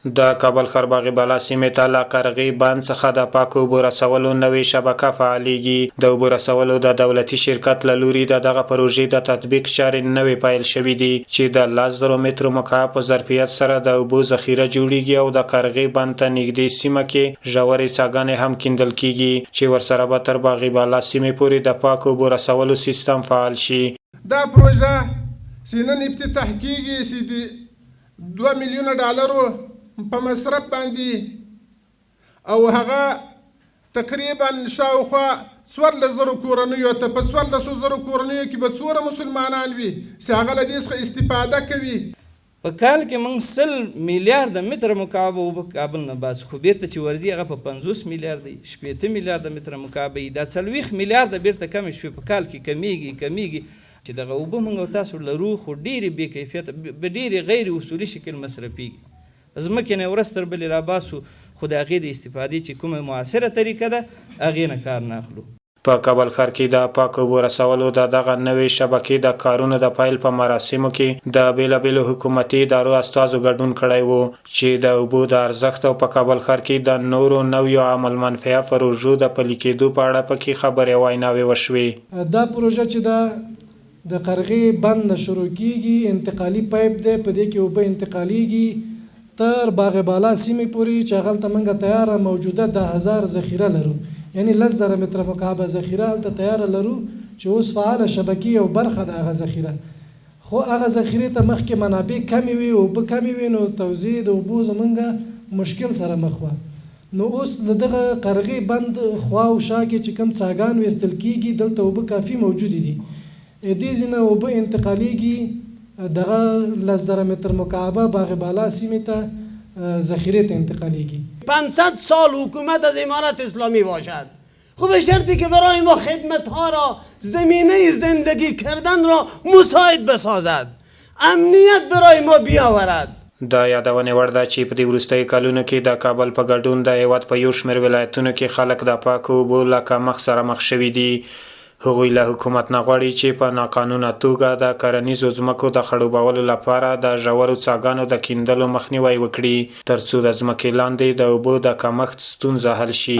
د کابل ښار بالا سیمې ته له قرغې بند څخه د پاکو اوبو رسولو نوې شبکه فعالیږي. د اوبو رسولو د دولتي شرکت له لوري د دغه پروژې د تطبیق چارې نوې پیل شوې دي چې د 10,000 مترو مکعب په ظرفیت سره د اوبو ذخیره جوړیږي او د قرغې بند ته نږدې سیمه کې ژورې څاګانې هم کیندل کیږي چې ورسره به تر بالا سیمې پورې د پاکو اوبو رسولو سیستم فعال شي. دا پروژه چې نن افتتاح کیږي چې د 2 میلیونه ډالرو په مصرف باندې او هغه تقریبا شاوخوا 14,000 کورنیو ته په 14,000 کورنیو کې به څومره مسلمانان وي چې هغه له دې څخه استفاده کوي. په کال کې موږ 100 میلیارډ متر مکعب اوبه کابل نه باسو، خو بیرته چې ورځي هغه په 50 میلیارډ 80 میلیارډ متر مکعب دا 40 میلیارډ بیرته کم شوي په کال کې کمیږي چې دغه اوبه موږ تاسو لرو خو ډېرې بې کیفیته په ډېرې غیر اصولي شکل مصرفیږي. ځمکې نه ورځ تر بلې راباسو خو د هغې د استفادې چې کومه معاصره طریقه ده هغې نه کار نه اخلو. په کابل ښار کې د پاکو اوبو رسولو د دغه نوې شبکې د کارونو د پیل په مراسمو کې د بیلابیلو حکومتي ادارو استازو ګډون کړی و چې د اوبو د ارزښت او په کابل ښار کې د نورو نویو عمل منفعه پروژو د پلي کېدو په اړه پکې خبرې ویناوې وشوې. دا پروژه چې د قرغې بند نه شروع کیږي انتقالي پایپ دی، په دې کې اوبه انتقالیږي تر بالا سیمې پورې چې هغلته موږ تیاره موجوده 10,000 ذخیره لرو، یعنی 10,000 متر مکعب ذخیره هلته تیاره لرو چې اوس فعاله شبکې او برخه د هغه ذخیره. خو هغه ذخیرې ته مخکې منابع کمې وي، اوبه کمې وي، نو توزیع د اوبو زموږ مشکل سره مخ وه. نو اوس د دغه قرغې بند خوا او شا کې چې کوم څاګان ویستل کیږي دلته اوبه کافي موجودې دي. دې ځینه اوبه انتقالیږي دغه 10,000 متر مکعبه بالا سیمې ته ذخیره ته انتقالیږي. 500 سال حکومت از امارت اسلامی باشد، خب به شرطی که برای ما خدمت ها را زمینه زندگی کردن را مساعد بسازد، امنیت برای ما بیاورد. د یادونې وړ ده چې په دې وروستیو کلونو کې د کابل په ګډون د هیواد په یو شمېر ولایتونو کې خلک د پاکو اوبو له کمښت سره مخ شوي دي. هغوی له حکومت نه غواړي چې په ناقانونه توګه د کرنیزو ځمکو د خړوبولو لپاره د ژورو څاګانو د کیندلو مخنیوی وکړي ترڅو د ځمکې لاندې د اوبو د کمښت ستونزه حل شي.